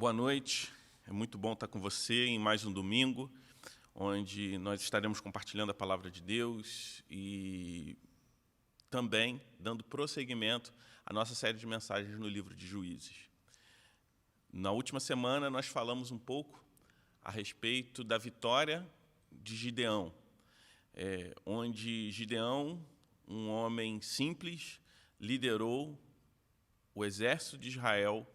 Boa noite, é muito bom estar com você em mais um domingo, onde nós estaremos compartilhando a Palavra de Deus e também dando prosseguimento à nossa série de mensagens no livro de Juízes. Na última semana, nós falamos um pouco a respeito da vitória de Gideão, onde Gideão, um homem simples, liderou o exército de Israel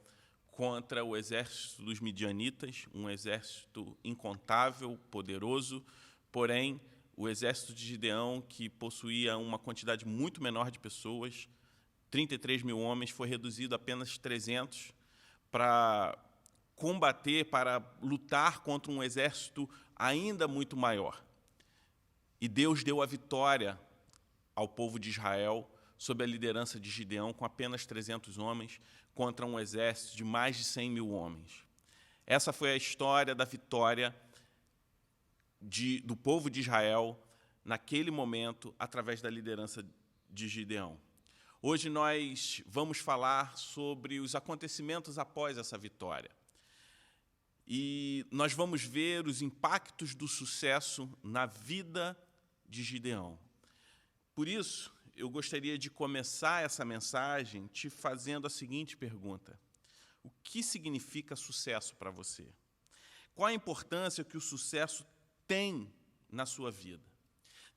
contra o exército dos midianitas, um exército incontável, poderoso, porém, o exército de Gideão, que possuía uma quantidade muito menor de pessoas, 33 mil homens, foi reduzido a apenas 300 para combater, para lutar contra um exército ainda muito maior. E Deus deu a vitória ao povo de Israel sob a liderança de Gideão, com apenas 300 homens, contra um exército de mais de 100 mil homens. Essa foi a história da vitória do povo de Israel naquele momento, através da liderança de Gideão. Hoje nós vamos falar sobre os acontecimentos após essa vitória. E nós vamos ver os impactos do sucesso na vida de Gideão. Por isso, eu gostaria de começar essa mensagem te fazendo a seguinte pergunta: o que significa sucesso para você? Qual a importância que o sucesso tem na sua vida?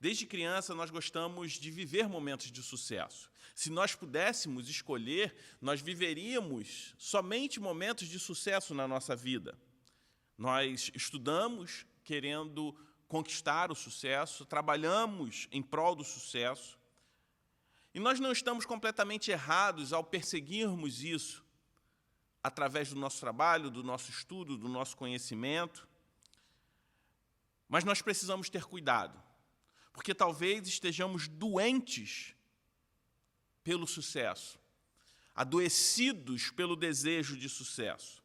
Desde criança, nós gostamos de viver momentos de sucesso. Se nós pudéssemos escolher, nós viveríamos somente momentos de sucesso na nossa vida. Nós estudamos querendo conquistar o sucesso, trabalhamos em prol do sucesso, e nós não estamos completamente errados ao perseguirmos isso através do nosso trabalho, do nosso estudo, do nosso conhecimento, mas nós precisamos ter cuidado, porque talvez estejamos doentes pelo sucesso, adoecidos pelo desejo de sucesso.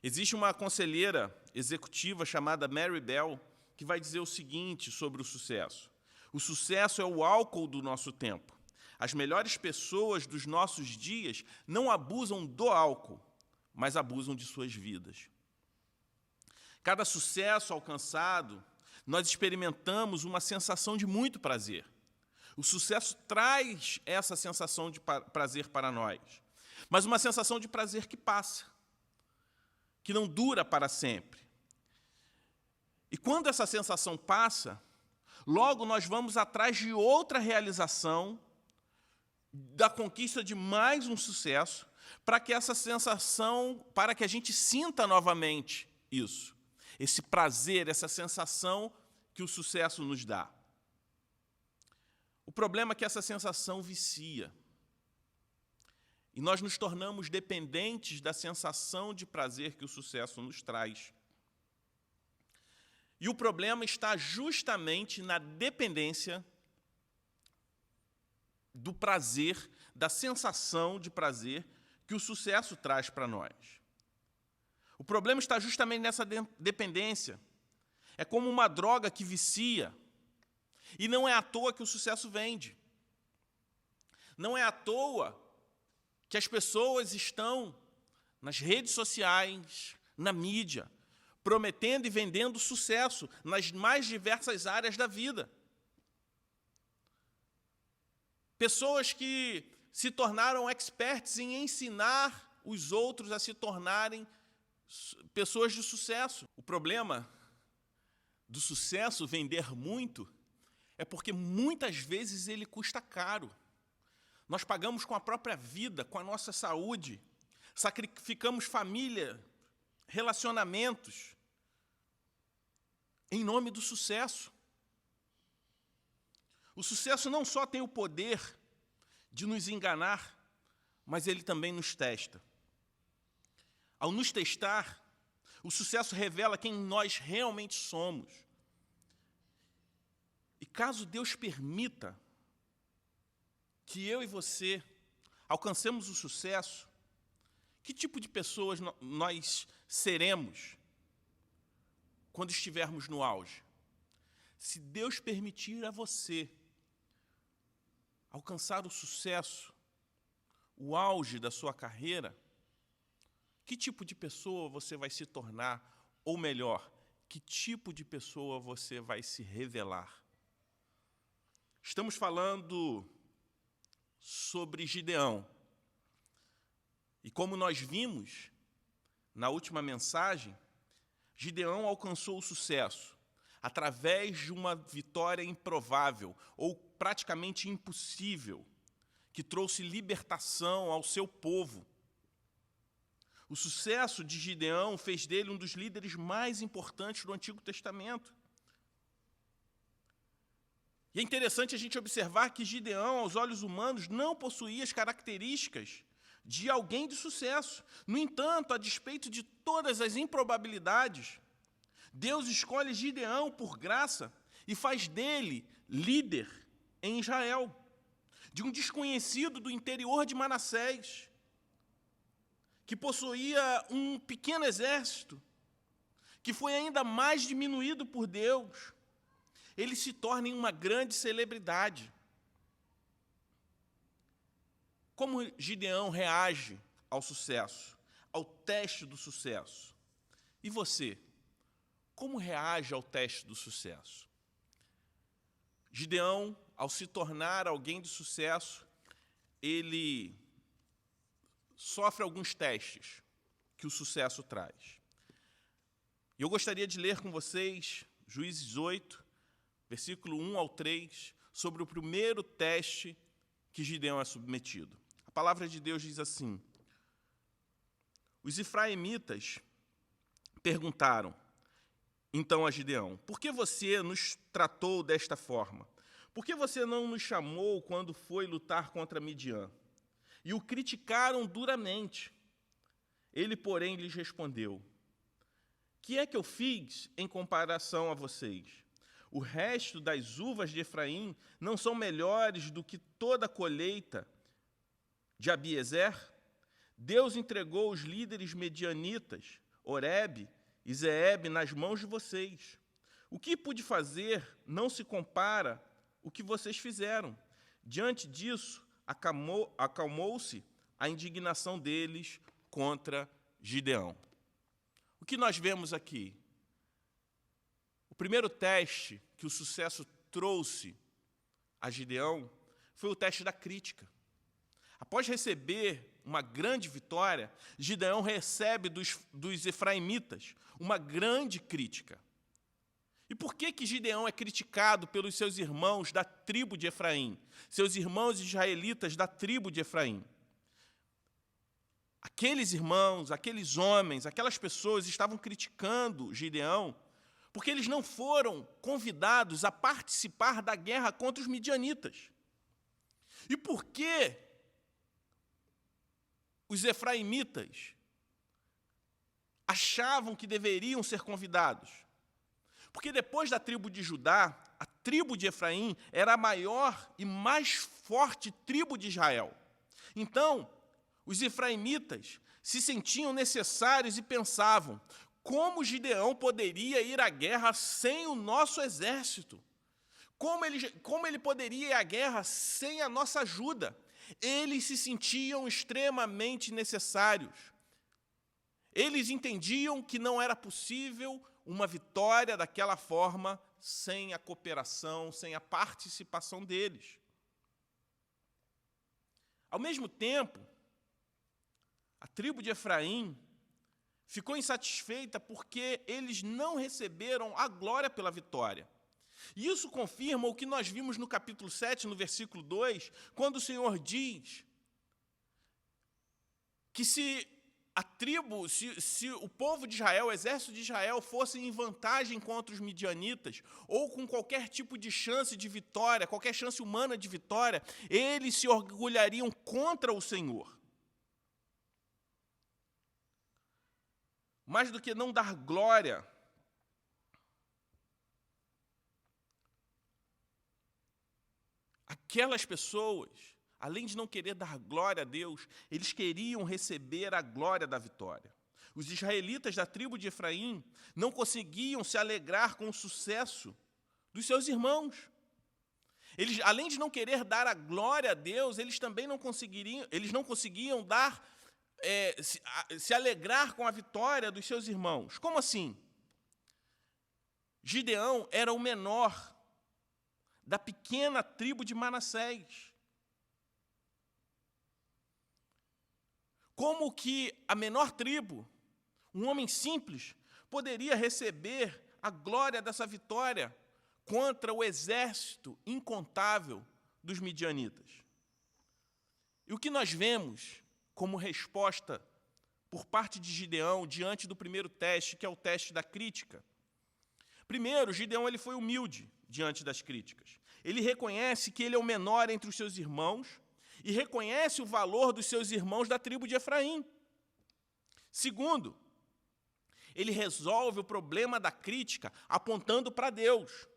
Existe uma conselheira executiva chamada Mary Bell que vai dizer o seguinte sobre o sucesso: o sucesso é o álcool do nosso tempo. As melhores pessoas dos nossos dias não abusam do álcool, mas abusam de suas vidas. Cada sucesso alcançado, nós experimentamos uma sensação de muito prazer. O sucesso traz essa sensação de prazer para nós, mas uma sensação de prazer que passa, que não dura para sempre. E quando essa sensação passa, logo nós vamos atrás de outra realização, da conquista de mais um sucesso, para que essa sensação, para que a gente sinta novamente isso, esse prazer, essa sensação que o sucesso nos dá. O problema é que essa sensação vicia. E nós nos tornamos dependentes da sensação de prazer que o sucesso nos traz. E o problema está justamente na dependência do prazer, da sensação de prazer que o sucesso traz para nós. O problema está justamente nessa dependência. É como uma droga que vicia. E não é à toa que o sucesso vende. Não é à toa que as pessoas estão nas redes sociais, na mídia, prometendo e vendendo sucesso nas mais diversas áreas da vida. Pessoas que se tornaram experts em ensinar os outros a se tornarem pessoas de sucesso. O problema do sucesso vender muito é porque muitas vezes ele custa caro. Nós pagamos com a própria vida, com a nossa saúde, sacrificamos família, relacionamentos, em nome do sucesso. O sucesso não só tem o poder de nos enganar, mas ele também nos testa. Ao nos testar, o sucesso revela quem nós realmente somos. E caso Deus permita que eu e você alcancemos o sucesso, que tipo de pessoas nós seremos quando estivermos no auge? Se Deus permitir a você alcançar o sucesso, o auge da sua carreira, Que tipo de pessoa você vai se tornar? Ou melhor, que tipo de pessoa você vai se revelar? Estamos falando sobre Gideão. E como nós vimos na última mensagem, Gideão alcançou o sucesso através de uma vitória improvável ou praticamente impossível, que trouxe libertação ao seu povo. O sucesso de Gideão fez dele um dos líderes mais importantes do Antigo Testamento. E é interessante a gente observar que Gideão, aos olhos humanos, não possuía as características de alguém de sucesso. No entanto, a despeito de todas as improbabilidades, Deus escolhe Gideão por graça e faz dele líder em Israel, de um desconhecido do interior de Manassés, que possuía um pequeno exército, que foi ainda mais diminuído por Deus. Ele se torna em uma grande celebridade. Como Gideão reage ao sucesso, ao teste do sucesso? E você, como reage ao teste do sucesso? Gideão, ao se tornar alguém de sucesso, ele sofre alguns testes que o sucesso traz. E eu gostaria de ler com vocês Juízes 8, versículo 1 ao 3, sobre o primeiro teste que Gideão é submetido. A palavra de Deus diz assim: os efraimitas perguntaram então a Gideão: por que você nos tratou desta forma? Por que você não nos chamou quando foi lutar contra Midian? E o criticaram duramente. Ele, porém, lhes respondeu: que é que eu fiz em comparação a vocês? O resto das uvas de Efraim não são melhores do que toda a colheita de Abiezer? Deus entregou os líderes medianitas, Oreb e Zeeb, nas mãos de vocês. O que pude fazer não se compara ao que vocês fizeram. Diante disso, acalmou-se a indignação deles contra Gideão. O que nós vemos aqui? O primeiro teste que o sucesso trouxe a Gideão foi o teste da crítica. Após receber uma grande vitória, Gideão recebe dos efraimitas uma grande crítica. E por que Gideão é criticado pelos seus irmãos da tribo de Efraim, seus irmãos israelitas da tribo de Efraim? Aqueles irmãos, aqueles homens, aquelas pessoas estavam criticando Gideão porque eles não foram convidados a participar da guerra contra os midianitas. E por que os efraimitas achavam que deveriam ser convidados? Porque depois da tribo de Judá, a tribo de Efraim era a maior e mais forte tribo de Israel. Então, os efraimitas se sentiam necessários e pensavam: como Gideão poderia ir à guerra sem o nosso exército? Como ele poderia ir à guerra sem a nossa ajuda? Eles se sentiam extremamente necessários. Eles entendiam que não era possível uma vitória daquela forma sem a cooperação, sem a participação deles. Ao mesmo tempo, a tribo de Efraim ficou insatisfeita porque eles não receberam a glória pela vitória. E isso confirma o que nós vimos no capítulo 7, no versículo 2, quando o Senhor diz que se o povo de Israel, o exército de Israel, fosse em vantagem contra os midianitas, ou com qualquer tipo de chance de vitória, qualquer chance humana de vitória, eles se orgulhariam contra o Senhor. Mais do que não dar glória aquelas pessoas, além de não querer dar glória a Deus, eles queriam receber a glória da vitória. Os israelitas da tribo de Efraim não conseguiam se alegrar com o sucesso dos seus irmãos. Eles, além de não querer dar a glória a Deus, eles também não conseguiam dar se alegrar com a vitória dos seus irmãos. Como assim? Gideão era o menor da pequena tribo de Manassés. Como que a menor tribo, um homem simples, poderia receber a glória dessa vitória contra o exército incontável dos midianitas? E o que nós vemos como resposta por parte de Gideão diante do primeiro teste, que é o teste da crítica? Primeiro, Gideão ele foi humilde diante das críticas. Ele reconhece que ele é o menor entre os seus irmãos e reconhece o valor dos seus irmãos da tribo de Efraim. Segundo, ele resolve o problema da crítica apontando para Deus.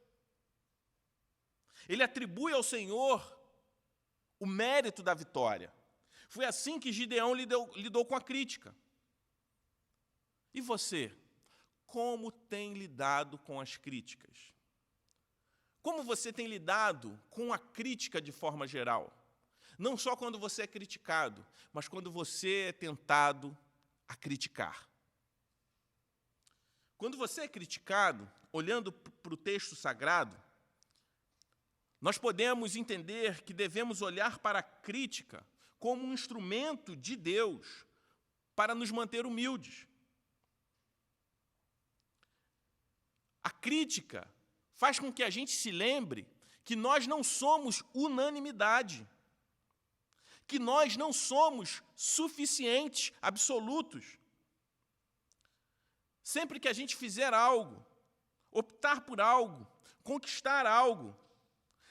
Ele atribui ao Senhor o mérito da vitória. Foi assim que Gideão lidou com a crítica. E você, como tem lidado com as críticas? Como você tem lidado com a crítica de forma geral? Não só quando você é criticado, mas quando você é tentado a criticar. Quando você é criticado, olhando para o texto sagrado, nós podemos entender que devemos olhar para a crítica como um instrumento de Deus para nos manter humildes. A crítica faz com que a gente se lembre que nós não somos unanimidade, que nós não somos suficientes, absolutos. Sempre que a gente fizer algo, optar por algo, conquistar algo,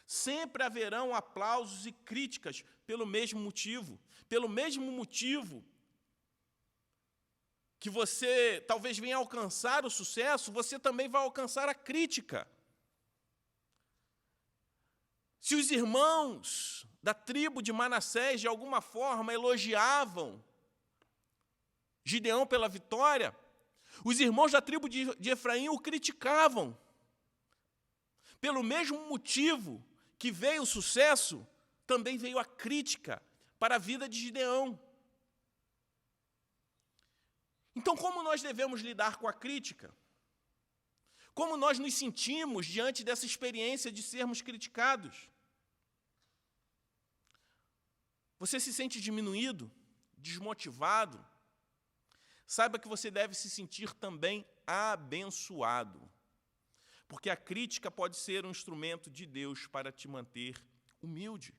sempre haverão aplausos e críticas pelo mesmo motivo. Pelo mesmo motivo que você talvez venha alcançar o sucesso, você também vai alcançar a crítica. Se os irmãos da tribo de Manassés, de alguma forma, elogiavam Gideão pela vitória, os irmãos da tribo de Efraim o criticavam. Pelo mesmo motivo que veio o sucesso, também veio a crítica para a vida de Gideão. Então, como nós devemos lidar com a crítica? Como nós nos sentimos diante dessa experiência de sermos criticados? Você se sente diminuído, desmotivado? Saiba que você deve se sentir também abençoado, porque a crítica pode ser um instrumento de Deus para te manter humilde.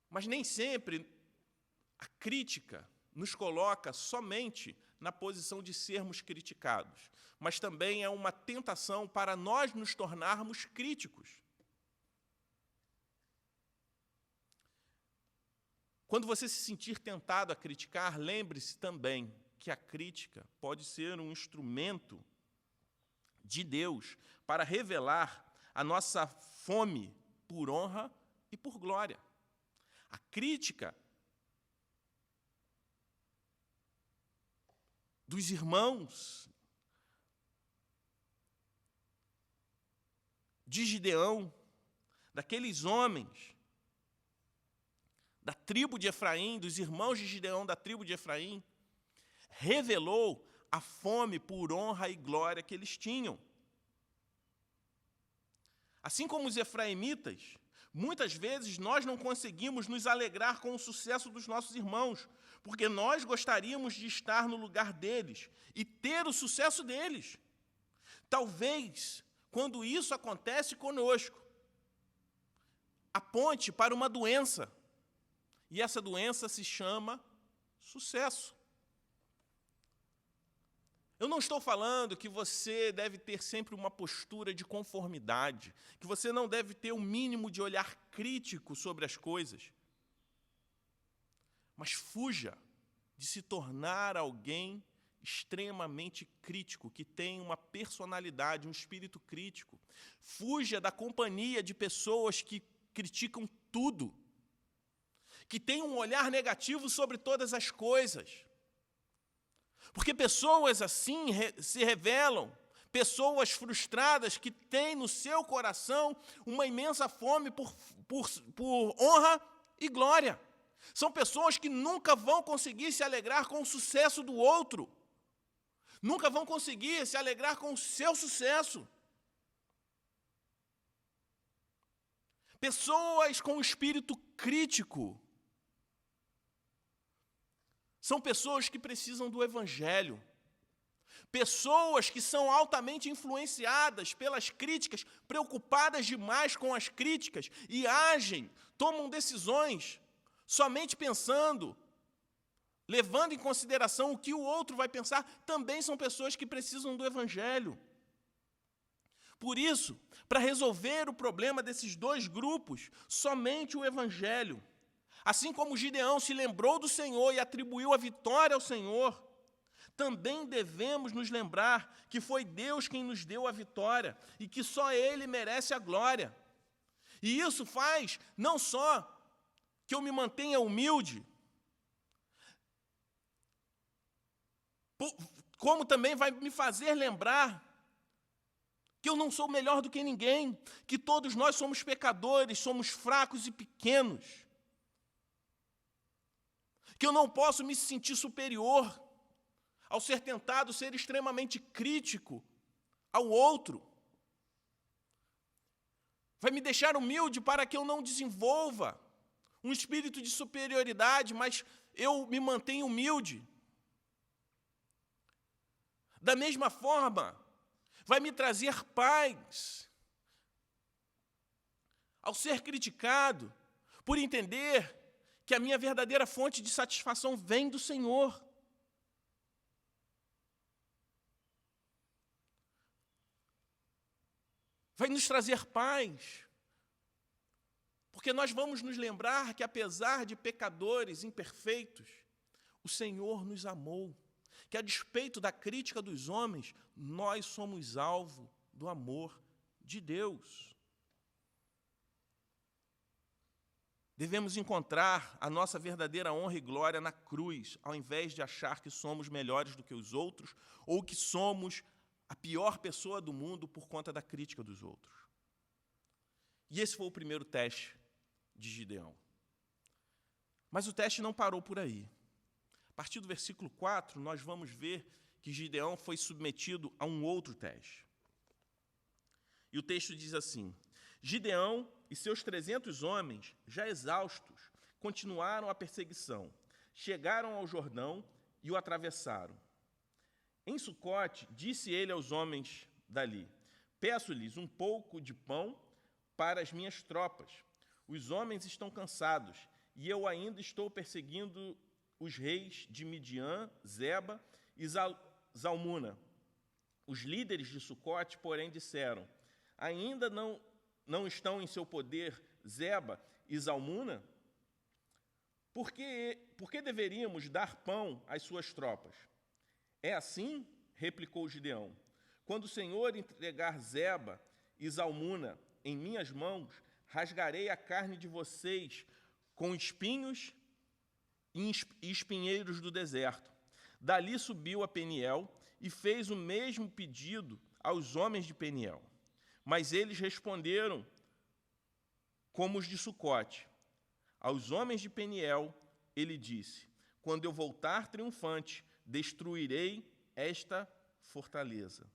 Mas nem sempre a crítica nos coloca somente na posição de sermos criticados, mas também é uma tentação para nós nos tornarmos críticos. Quando você se sentir tentado a criticar, lembre-se também que a crítica pode ser um instrumento de Deus para revelar a nossa fome por honra e por glória. A crítica dos irmãos de Gideão, daqueles homens da tribo de Efraim, dos irmãos de Gideão da tribo de Efraim, revelou a fome por honra e glória que eles tinham. Assim como os efraimitas, muitas vezes nós não conseguimos nos alegrar com o sucesso dos nossos irmãos, porque nós gostaríamos de estar no lugar deles e ter o sucesso deles. Talvez, quando isso acontece conosco, aponte para uma doença, e essa doença se chama sucesso. Eu não estou falando que você deve ter sempre uma postura de conformidade, que você não deve ter o mínimo de olhar crítico sobre as coisas. Mas fuja de se tornar alguém extremamente crítico, que tem uma personalidade, um espírito crítico. Fuja da companhia de pessoas que criticam tudo, que têm um olhar negativo sobre todas as coisas. Porque pessoas assim se revelam, pessoas frustradas que têm no seu coração uma imensa fome por honra e glória. São pessoas que nunca vão conseguir se alegrar com o sucesso do outro. Nunca vão conseguir se alegrar com o seu sucesso. Pessoas com espírito crítico. São pessoas que precisam do Evangelho. Pessoas que são altamente influenciadas pelas críticas, preocupadas demais com as críticas e agem, tomam decisões somente pensando, levando em consideração o que o outro vai pensar, também são pessoas que precisam do Evangelho. Por isso, para resolver o problema desses dois grupos, somente o Evangelho. Assim como Gideão se lembrou do Senhor e atribuiu a vitória ao Senhor, também devemos nos lembrar que foi Deus quem nos deu a vitória e que só Ele merece a glória. E isso faz não só que eu me mantenha humilde, como também vai me fazer lembrar que eu não sou melhor do que ninguém, que todos nós somos pecadores, somos fracos e pequenos, que eu não posso me sentir superior ao ser tentado ser extremamente crítico ao outro. Vai me deixar humilde para que eu não desenvolva um espírito de superioridade, mas eu me mantenho humilde. Da mesma forma, vai me trazer paz ao ser criticado, por entender que a minha verdadeira fonte de satisfação vem do Senhor. Vai nos trazer paz, porque nós vamos nos lembrar que, apesar de pecadores imperfeitos, o Senhor nos amou, que, a despeito da crítica dos homens, nós somos alvo do amor de Deus. Devemos encontrar a nossa verdadeira honra e glória na cruz, ao invés de achar que somos melhores do que os outros ou que somos a pior pessoa do mundo por conta da crítica dos outros. E esse foi o primeiro teste de Gideão. Mas o teste não parou por aí. A partir do versículo 4, nós vamos ver que Gideão foi submetido a um outro teste. E o texto diz assim: Gideão e seus 300 homens, já exaustos, continuaram a perseguição. Chegaram ao Jordão e o atravessaram. Em Sucote, disse ele aos homens dali: peço-lhes um pouco de pão para as minhas tropas. Os homens estão cansados, e eu ainda estou perseguindo os reis de Midian, Zeba e Zalmuna. Os líderes de Sucote, porém, disseram: ainda não estão em seu poder Zeba e Zalmuna? Por que deveríamos dar pão às suas tropas? É assim, replicou Gideão, quando o Senhor entregar Zeba e Zalmuna em minhas mãos, rasgarei a carne de vocês com espinhos e espinheiros do deserto. Dali subiu a Peniel e fez o mesmo pedido aos homens de Peniel. Mas eles responderam como os de Sucote. Aos homens de Peniel, ele disse: quando eu voltar triunfante, destruirei esta fortaleza.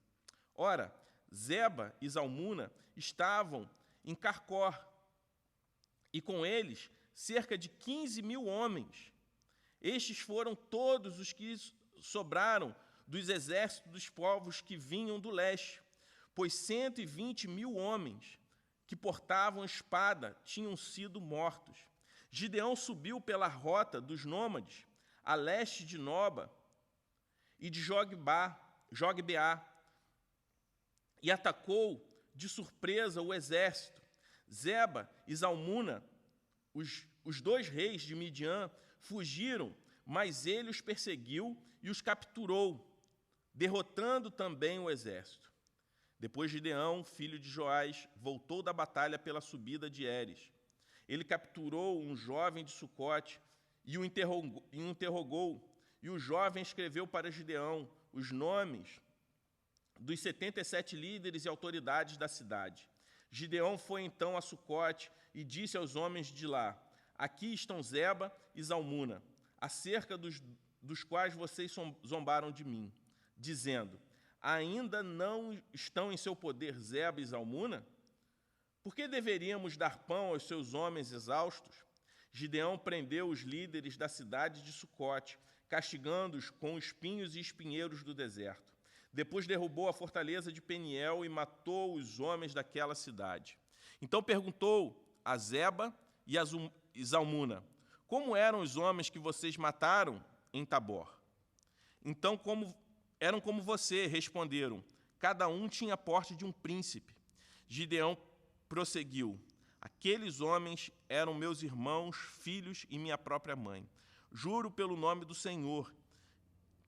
Ora, Zeba e Zalmuna estavam em Carcor, e com eles cerca de 15.000 homens. Estes foram todos os que sobraram dos exércitos dos povos que vinham do leste, pois 120.000 homens que portavam espada tinham sido mortos. Gideão subiu pela rota dos nômades, a leste de Noba e de Jogbeá, e atacou de surpresa o exército. Zeba e Zalmuna, os dois reis de Midian, fugiram, mas ele os perseguiu e os capturou, derrotando também o exército. Depois Gideão, filho de Joás, voltou da batalha pela subida de Heres. Ele capturou um jovem de Sucote e o interrogou, e o jovem escreveu para Gideão os nomes dos 77 líderes e autoridades da cidade. Gideão foi então a Sucote e disse aos homens de lá: aqui estão Zeba e Zalmuna, acerca dos quais vocês zombaram de mim, dizendo, ainda não estão em seu poder Zeba e Zalmuna? Por que deveríamos dar pão aos seus homens exaustos? Gideão prendeu os líderes da cidade de Sucote, castigando-os com espinhos e espinheiros do deserto. Depois derrubou a fortaleza de Peniel e matou os homens daquela cidade. Então perguntou a Zeba e Zalmuna, como eram os homens que vocês mataram em Tabor? Então, eram como você, responderam, cada um tinha a porte de um príncipe. Gideão prosseguiu, aqueles homens eram meus irmãos, filhos e minha própria mãe. Juro pelo nome do Senhor,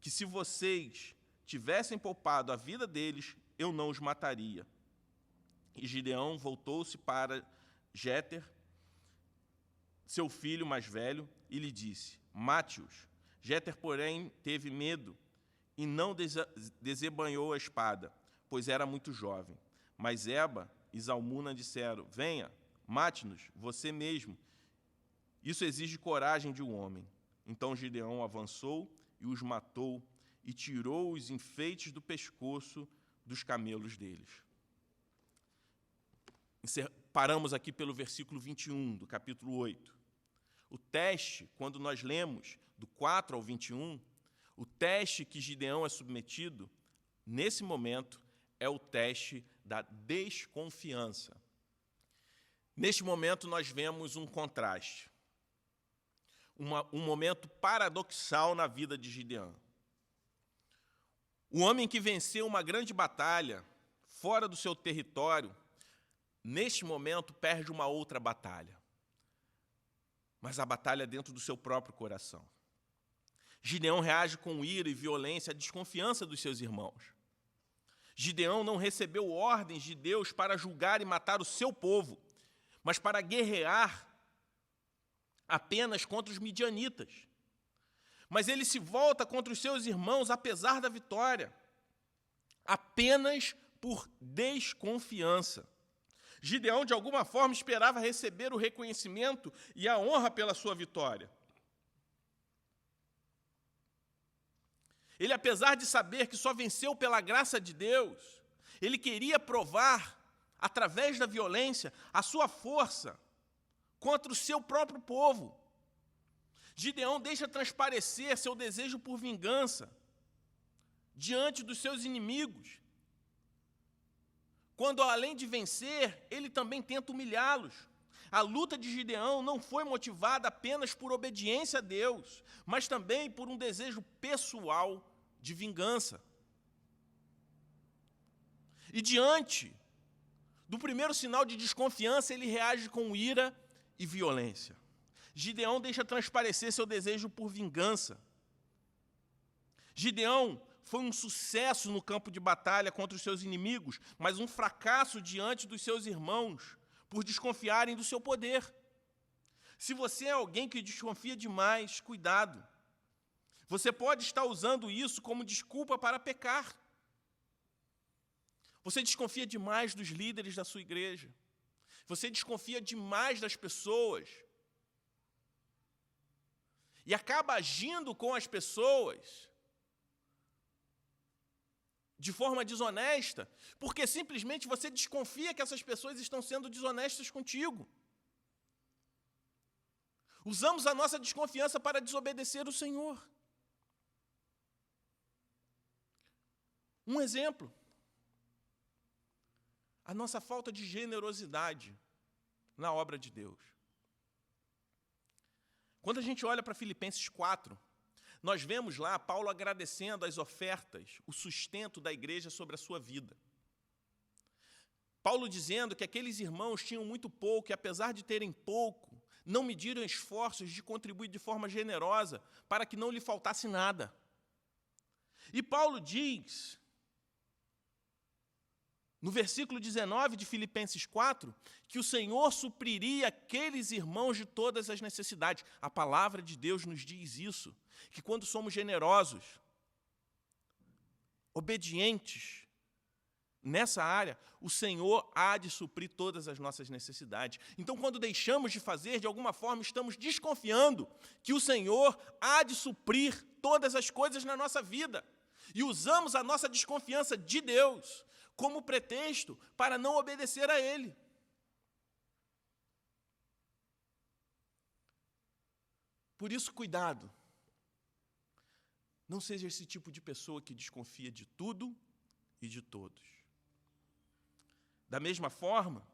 que se vocês tivessem poupado a vida deles, eu não os mataria. E Gideão voltou-se para Jéter, seu filho mais velho, e lhe disse, mate-os. Jéter, porém, teve medo e não desembanhou a espada, pois era muito jovem. Mas Zeba e Zalmuna disseram, venha, mate-nos, você mesmo. Isso exige coragem de um homem. Então Gideão avançou e os matou e tirou os enfeites do pescoço dos camelos deles. Paramos aqui pelo versículo 21 do capítulo 8. O teste, quando nós lemos do 4 ao 21, o teste que Gideão é submetido, nesse momento, é o teste da desconfiança. Neste momento, nós vemos um contraste, um momento paradoxal na vida de Gideão. O homem que venceu uma grande batalha fora do seu território, neste momento, perde uma outra batalha, mas a batalha dentro do seu próprio coração. Gideão reage com ira e violência à desconfiança dos seus irmãos. Gideão não recebeu ordens de Deus para julgar e matar o seu povo, mas para guerrear apenas contra os midianitas. Mas ele se volta contra os seus irmãos, apesar da vitória, apenas por desconfiança. Gideão, de alguma forma, esperava receber o reconhecimento e a honra pela sua vitória. Ele, apesar de saber que só venceu pela graça de Deus, ele queria provar, através da violência, a sua força contra o seu próprio povo. Gideão deixa transparecer seu desejo por vingança diante dos seus inimigos, quando, além de vencer, ele também tenta humilhá-los. A luta de Gideão não foi motivada apenas por obediência a Deus, mas também por um desejo pessoal de vingança. E diante do primeiro sinal de desconfiança, ele reage com ira e violência. Gideão deixa transparecer seu desejo por vingança. Gideão foi um sucesso no campo de batalha contra os seus inimigos, mas um fracasso diante dos seus irmãos, por desconfiarem do seu poder. Se você é alguém que desconfia demais, cuidado. Você pode estar usando isso como desculpa para pecar. Você desconfia demais dos líderes da sua igreja. Você desconfia demais das pessoas. E acaba agindo com as pessoas de forma desonesta, porque simplesmente você desconfia que essas pessoas estão sendo desonestas contigo. Usamos a nossa desconfiança para desobedecer o Senhor. Um exemplo, a nossa falta de generosidade na obra de Deus. Quando a gente olha para Filipenses 4, nós vemos lá Paulo agradecendo as ofertas, o sustento da igreja sobre a sua vida. Paulo dizendo que aqueles irmãos tinham muito pouco e, apesar de terem pouco, não mediram esforços de contribuir de forma generosa para que não lhe faltasse nada. E Paulo diz, no versículo 19 de Filipenses 4, que o Senhor supriria aqueles irmãos de todas as necessidades. A palavra de Deus nos diz isso, que quando somos generosos, obedientes, nessa área, o Senhor há de suprir todas as nossas necessidades. Então, quando deixamos de fazer, de alguma forma, estamos desconfiando que o Senhor há de suprir todas as coisas na nossa vida. E usamos a nossa desconfiança de Deus como pretexto para não obedecer a Ele. Por isso, cuidado. Não seja esse tipo de pessoa que desconfia de tudo e de todos. Da mesma forma,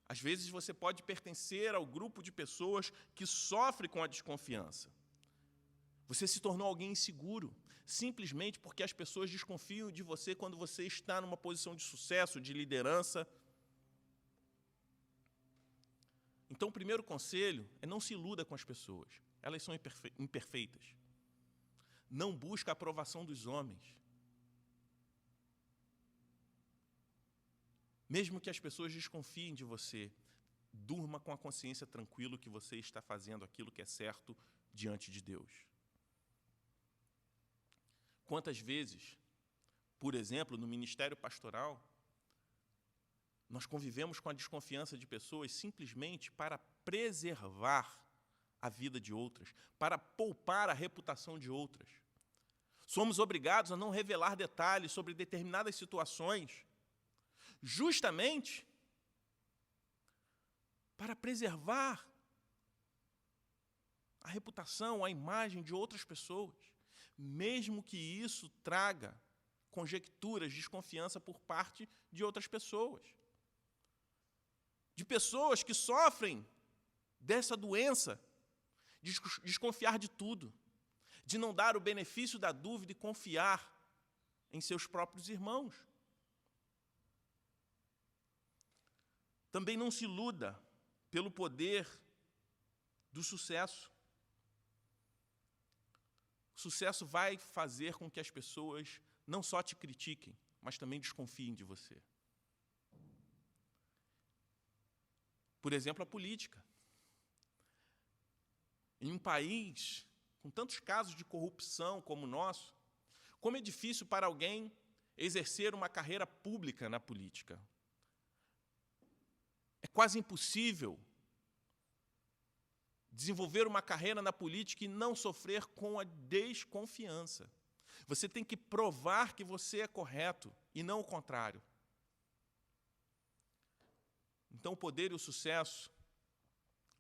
às vezes você pode pertencer ao grupo de pessoas que sofre com a desconfiança. Você se tornou alguém inseguro, simplesmente porque as pessoas desconfiam de você quando você está numa posição de sucesso, de liderança. Então, o primeiro conselho é não se iluda com as pessoas. Elas são imperfeitas. Não busque a aprovação dos homens. Mesmo que as pessoas desconfiem de você, durma com a consciência tranquila que você está fazendo aquilo que é certo diante de Deus. Quantas vezes, por exemplo, no ministério pastoral, nós convivemos com a desconfiança de pessoas simplesmente para preservar a vida de outras, para poupar a reputação de outras. Somos obrigados a não revelar detalhes sobre determinadas situações, justamente para preservar a reputação, a imagem de outras pessoas, mesmo que isso traga conjecturas, desconfiança por parte de outras pessoas. De pessoas que sofrem dessa doença, de desconfiar de tudo, de não dar o benefício da dúvida e confiar em seus próprios irmãos. Também não se iluda pelo poder do sucesso. O sucesso vai fazer com que as pessoas não só te critiquem, mas também desconfiem de você. Por exemplo, a política. Em um país com tantos casos de corrupção como o nosso, como é difícil para alguém exercer uma carreira pública na política. É quase impossível desenvolver uma carreira na política e não sofrer com a desconfiança. Você tem que provar que você é correto e não o contrário. Então, o poder e o sucesso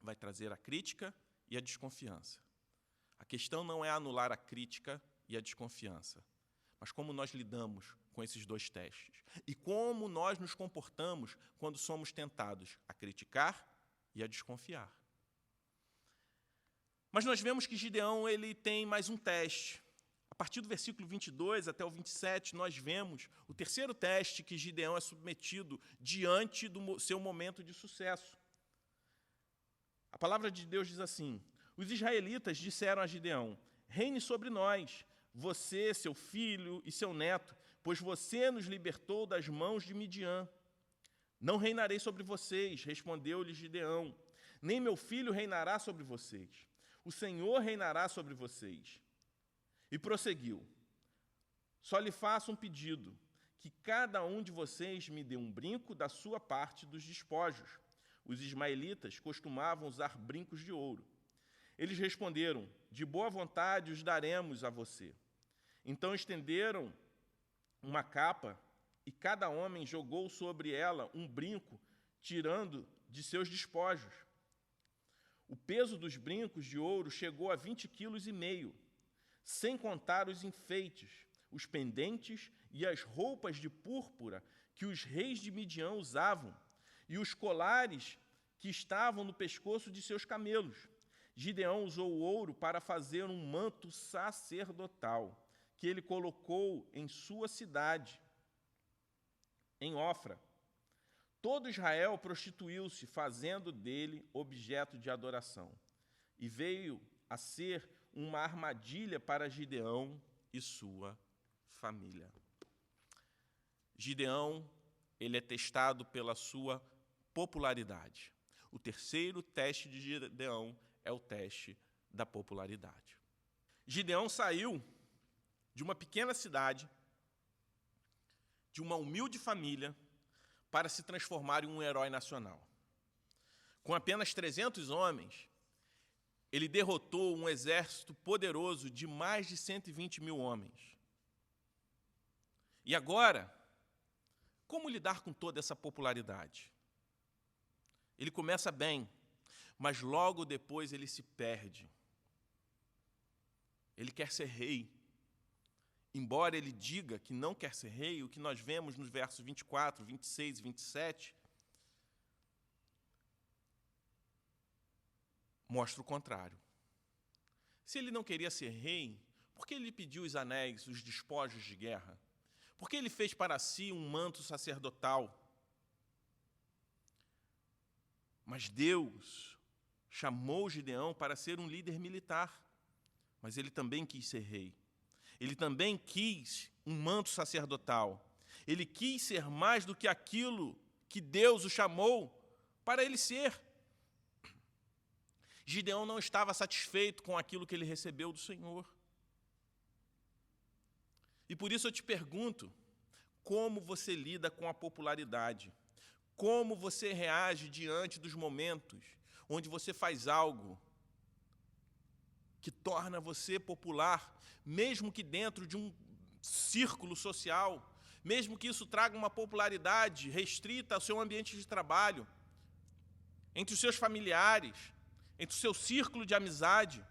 vai trazer a crítica e a desconfiança. A questão não é anular a crítica e a desconfiança, mas como nós lidamos com esses dois testes e como nós nos comportamos quando somos tentados a criticar e a desconfiar. Mas nós vemos que Gideão ele tem mais um teste. A partir do versículo 22 até o 27, nós vemos o terceiro teste que Gideão é submetido diante do seu momento de sucesso. A palavra de Deus diz assim: os israelitas disseram a Gideão: reine sobre nós, você, seu filho e seu neto, pois você nos libertou das mãos de Midian. Não reinarei sobre vocês, respondeu-lhe Gideão, nem meu filho reinará sobre vocês. O Senhor reinará sobre vocês. E prosseguiu: só lhe faço um pedido, que cada um de vocês me dê um brinco da sua parte dos despojos. Os ismaelitas costumavam usar brincos de ouro. Eles responderam: de boa vontade os daremos a você. Então estenderam uma capa e cada homem jogou sobre ela um brinco, tirando de seus despojos. O peso dos brincos de ouro chegou a 20,5 kg, sem contar os enfeites, os pendentes e as roupas de púrpura que os reis de Midian usavam, e os colares que estavam no pescoço de seus camelos. Gideão usou o ouro para fazer um manto sacerdotal, que ele colocou em sua cidade, em Ofra. Todo Israel prostituiu-se, fazendo dele objeto de adoração. E veio a ser uma armadilha para Gideão e sua família. Gideão, ele é testado pela sua popularidade. O terceiro teste de Gideão é o teste da popularidade. Gideão saiu de uma pequena cidade, de uma humilde família para se transformar em um herói nacional. Com apenas 300 homens, ele derrotou um exército poderoso de mais de 120 mil homens. E agora, como lidar com toda essa popularidade? Ele começa bem, mas logo depois ele se perde. Ele quer ser rei. Embora ele diga que não quer ser rei, o que nós vemos nos versos 24, 26 e 27, mostra o contrário. Se ele não queria ser rei, por que ele pediu os anéis, os despojos de guerra? Por que ele fez para si um manto sacerdotal? Mas Deus chamou Gideão para ser um líder militar, mas ele também quis ser rei. Ele também quis um manto sacerdotal. Ele quis ser mais do que aquilo que Deus o chamou para ele ser. Gideão não estava satisfeito com aquilo que ele recebeu do Senhor. E por isso eu te pergunto, como você lida com a popularidade? Como você reage diante dos momentos onde você faz algo que torna você popular, mesmo que dentro de um círculo social, mesmo que isso traga uma popularidade restrita ao seu ambiente de trabalho, entre os seus familiares, entre o seu círculo de amizade?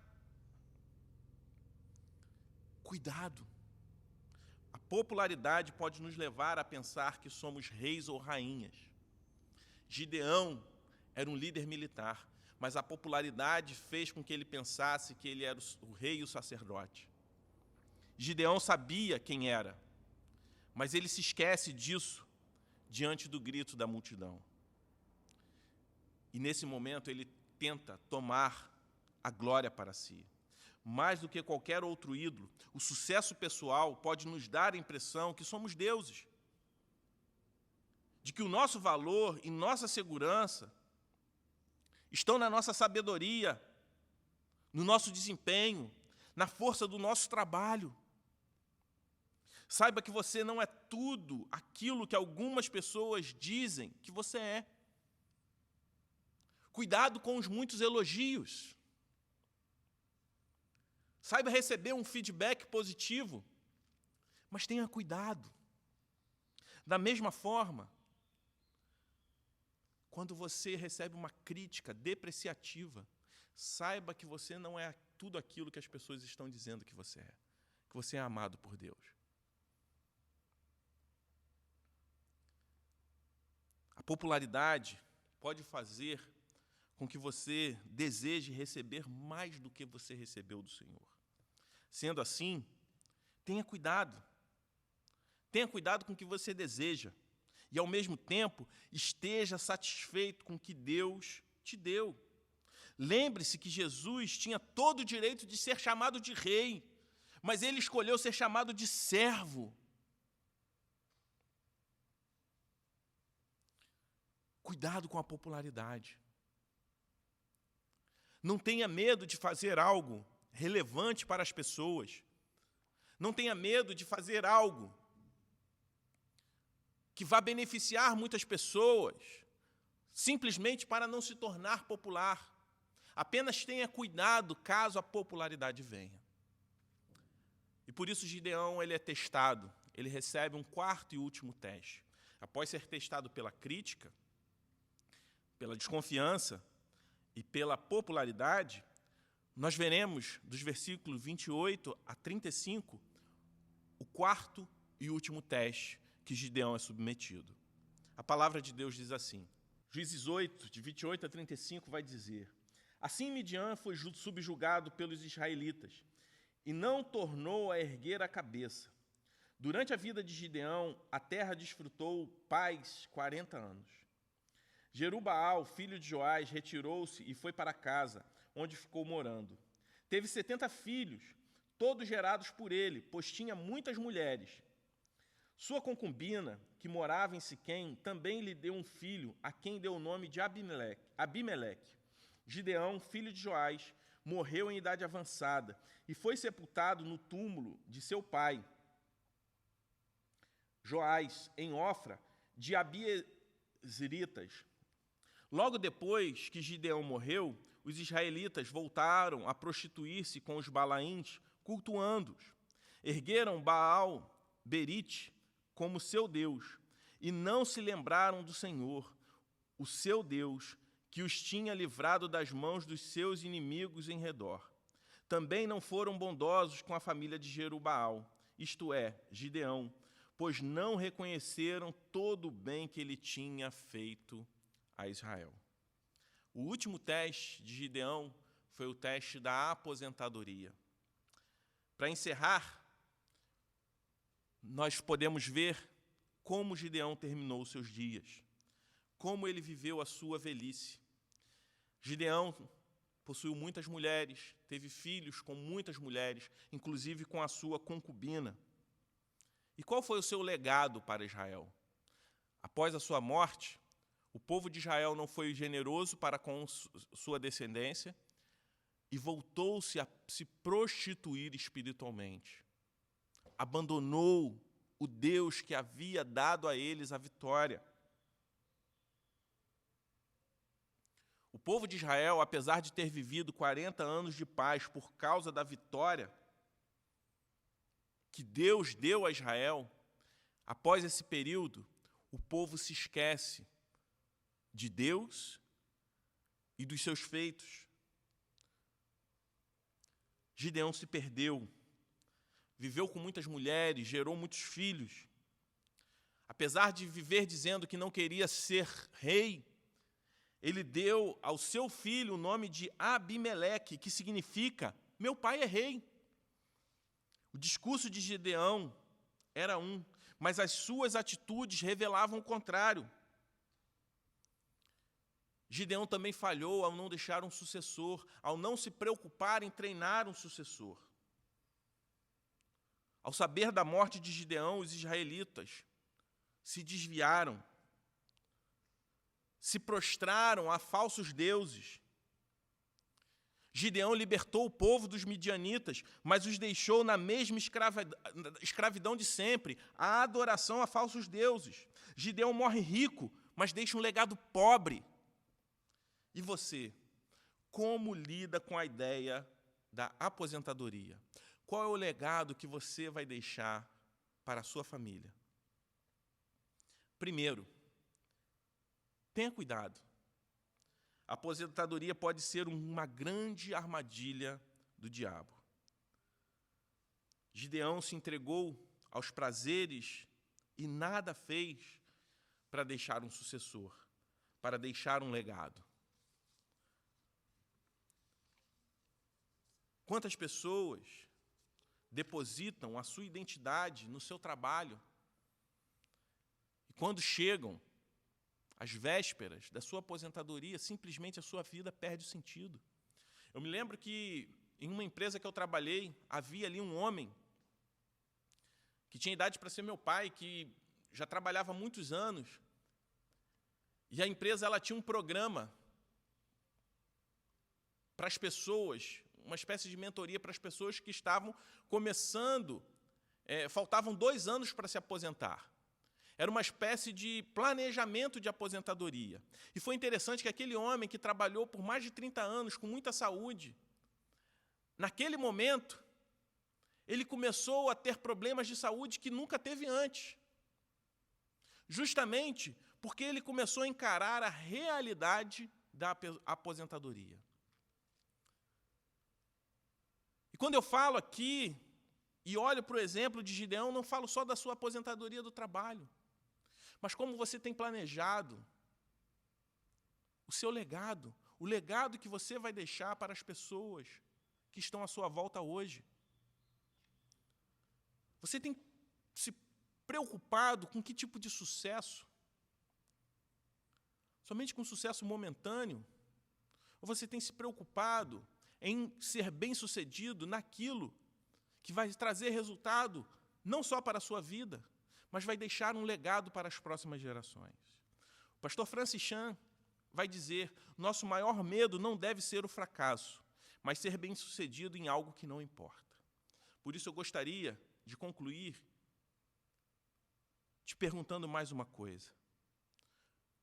Cuidado. A popularidade pode nos levar a pensar que somos reis ou rainhas. Gideão era um líder militar, mas a popularidade fez com que ele pensasse que ele era o rei e o sacerdote. Gideão sabia quem era, mas ele se esquece disso diante do grito da multidão. E nesse momento ele tenta tomar a glória para si. Mais do que qualquer outro ídolo, o sucesso pessoal pode nos dar a impressão que somos deuses, de que o nosso valor e nossa segurança estão na nossa sabedoria, no nosso desempenho, na força do nosso trabalho. Saiba que você não é tudo aquilo que algumas pessoas dizem que você é. Cuidado com os muitos elogios. Saiba receber um feedback positivo, mas tenha cuidado. Da mesma forma, quando você recebe uma crítica depreciativa, saiba que você não é tudo aquilo que as pessoas estão dizendo que você é amado por Deus. A popularidade pode fazer com que você deseje receber mais do que você recebeu do Senhor. Sendo assim, tenha cuidado. Tenha cuidado com o que você deseja. E, ao mesmo tempo, esteja satisfeito com o que Deus te deu. Lembre-se que Jesus tinha todo o direito de ser chamado de rei, mas ele escolheu ser chamado de servo. Cuidado com a popularidade. Não tenha medo de fazer algo relevante para as pessoas. Não tenha medo de fazer algo que vá beneficiar muitas pessoas, simplesmente para não se tornar popular. Apenas tenha cuidado caso a popularidade venha. E por isso Gideão ele é testado, ele recebe um quarto e último teste. Após ser testado pela crítica, pela desconfiança e pela popularidade, nós veremos, dos versículos 28 a 35, o quarto e último teste que Gideão é submetido. A palavra de Deus diz assim, Juízes 8, de 28 a 35, vai dizer: Assim Midian foi subjugado pelos israelitas, e não tornou a erguer a cabeça. Durante a vida de Gideão, a terra desfrutou paz 40 anos. Jerubaal, filho de Joás, retirou-se e foi para casa, onde ficou morando. Teve 70 filhos, todos gerados por ele, pois tinha muitas mulheres. Sua concubina, que morava em Siquém, também lhe deu um filho, a quem deu o nome de Abimeleque. Gideão, filho de Joás, morreu em idade avançada e foi sepultado no túmulo de seu pai, Joás, em Ofra, de Abiezritas. Logo depois que Gideão morreu, os israelitas voltaram a prostituir-se com os balaíns, cultuando-os. Ergueram Baal-Berite como seu Deus, e não se lembraram do Senhor, o seu Deus, que os tinha livrado das mãos dos seus inimigos em redor. Também não foram bondosos com a família de Jerubaal, isto é, Gideão, pois não reconheceram todo o bem que ele tinha feito a Israel. O último teste de Gideão foi o teste da aposentadoria. Para encerrar, nós podemos ver como Gideão terminou os seus dias, como ele viveu a sua velhice. Gideão possuiu muitas mulheres, teve filhos com muitas mulheres, inclusive com a sua concubina. E qual foi o seu legado para Israel? Após a sua morte, o povo de Israel não foi generoso para com sua descendência e voltou-se a se prostituir espiritualmente. Abandonou o Deus que havia dado a eles a vitória. O povo de Israel, apesar de ter vivido 40 anos de paz por causa da vitória que Deus deu a Israel, após esse período, o povo se esquece de Deus e dos seus feitos. Gideão se perdeu, viveu com muitas mulheres, gerou muitos filhos. Apesar de viver dizendo que não queria ser rei, ele deu ao seu filho o nome de Abimeleque, que significa, meu pai é rei. O discurso de Gideão era um, mas as suas atitudes revelavam o contrário. Gideão também falhou ao não deixar um sucessor, ao não se preocupar em treinar um sucessor. Ao saber da morte de Gideão, os israelitas se desviaram, se prostraram a falsos deuses. Gideão libertou o povo dos midianitas, mas os deixou na mesma escravidão de sempre, a adoração a falsos deuses. Gideão morre rico, mas deixa um legado pobre. E você, como lida com a ideia da aposentadoria? Qual é o legado que você vai deixar para a sua família? Primeiro, tenha cuidado. A aposentadoria pode ser uma grande armadilha do diabo. Gideão se entregou aos prazeres e nada fez para deixar um sucessor, para deixar um legado. Quantas pessoas depositam a sua identidade no seu trabalho e quando chegam às vésperas da sua aposentadoria, simplesmente a sua vida perde o sentido. Eu me lembro que em uma empresa que eu trabalhei, havia ali um homem que tinha idade para ser meu pai, que já trabalhava há muitos anos, e a empresa ela tinha um programa para as pessoas, uma espécie de mentoria para as pessoas que estavam começando, faltavam 2 anos para se aposentar. Era uma espécie de planejamento de aposentadoria. E foi interessante que aquele homem que trabalhou por mais de 30 anos, com muita saúde, naquele momento, ele começou a ter problemas de saúde que nunca teve antes. Justamente porque ele começou a encarar a realidade da aposentadoria. E quando eu falo aqui, e olho para o exemplo de Gideão, não falo só da sua aposentadoria do trabalho, mas como você tem planejado o seu legado, o legado que você vai deixar para as pessoas que estão à sua volta hoje. Você tem se preocupado com que tipo de sucesso? Somente com sucesso momentâneo? Ou você tem se preocupado em ser bem-sucedido naquilo que vai trazer resultado não só para a sua vida, mas vai deixar um legado para as próximas gerações? O pastor Francis Chan vai dizer: nosso maior medo não deve ser o fracasso, mas ser bem-sucedido em algo que não importa. Por isso eu gostaria de concluir te perguntando mais uma coisa.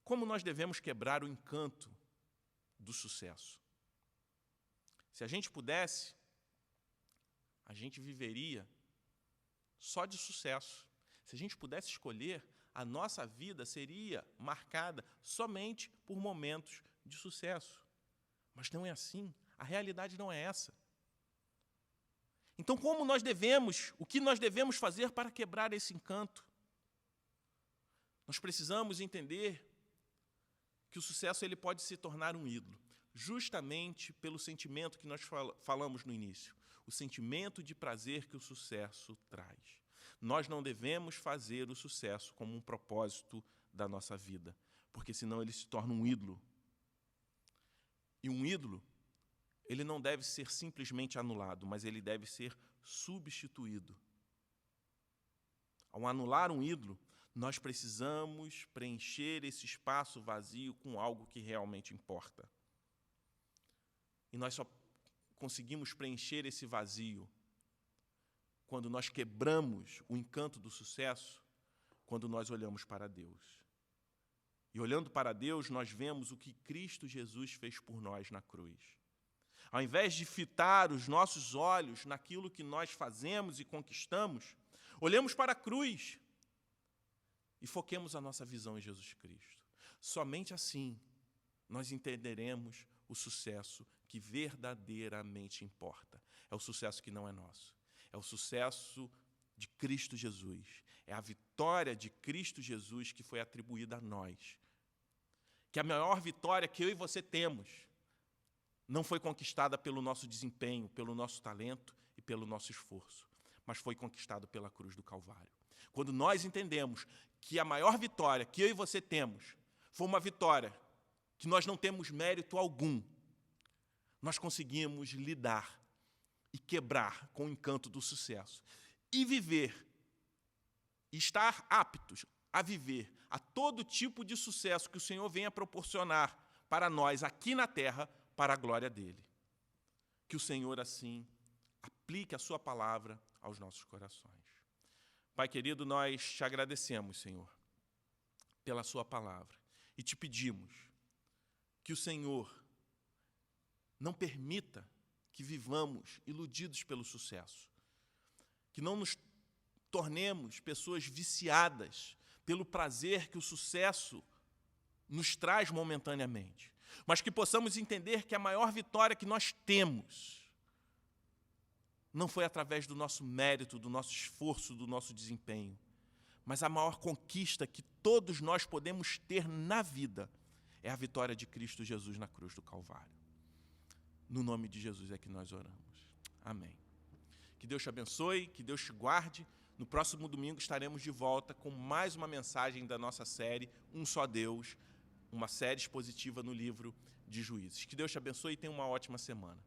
Como nós devemos quebrar o encanto do sucesso? Se a gente pudesse, a gente viveria só de sucesso. Se a gente pudesse escolher, a nossa vida seria marcada somente por momentos de sucesso. Mas não é assim. A realidade não é essa. Então, o que nós devemos fazer para quebrar esse encanto? Nós precisamos entender que o sucesso ele pode se tornar um ídolo, justamente pelo sentimento que nós falamos no início, o sentimento de prazer que o sucesso traz. Nós não devemos fazer o sucesso como um propósito da nossa vida, porque senão ele se torna um ídolo. E um ídolo, ele não deve ser simplesmente anulado, mas ele deve ser substituído. Ao anular um ídolo, nós precisamos preencher esse espaço vazio com algo que realmente importa. E nós só conseguimos preencher esse vazio quando nós quebramos o encanto do sucesso, quando nós olhamos para Deus. E olhando para Deus, nós vemos o que Cristo Jesus fez por nós na cruz. Ao invés de fitar os nossos olhos naquilo que nós fazemos e conquistamos, olhemos para a cruz e foquemos a nossa visão em Jesus Cristo. Somente assim nós entenderemos o sucesso que verdadeiramente importa. É o sucesso que não é nosso. É o sucesso de Cristo Jesus. É a vitória de Cristo Jesus que foi atribuída a nós. Que a maior vitória que eu e você temos não foi conquistada pelo nosso desempenho, pelo nosso talento e pelo nosso esforço, mas foi conquistado pela cruz do Calvário. Quando nós entendemos que a maior vitória que eu e você temos foi uma vitória que nós não temos mérito algum, nós conseguimos lidar e quebrar com o encanto do sucesso e viver, estar aptos a viver a todo tipo de sucesso que o Senhor venha proporcionar para nós aqui na terra, para a glória dele. Que o Senhor, assim, aplique a sua palavra aos nossos corações. Pai querido, nós te agradecemos, Senhor, pela sua palavra e te pedimos que o Senhor não permita que vivamos iludidos pelo sucesso, que não nos tornemos pessoas viciadas pelo prazer que o sucesso nos traz momentaneamente, mas que possamos entender que a maior vitória que nós temos não foi através do nosso mérito, do nosso esforço, do nosso desempenho, mas a maior conquista que todos nós podemos ter na vida é a vitória de Cristo Jesus na cruz do Calvário. No nome de Jesus é que nós oramos. Amém. Que Deus te abençoe, que Deus te guarde. No próximo domingo estaremos de volta com mais uma mensagem da nossa série Um Só Deus, uma série expositiva no livro de Juízes. Que Deus te abençoe e tenha uma ótima semana.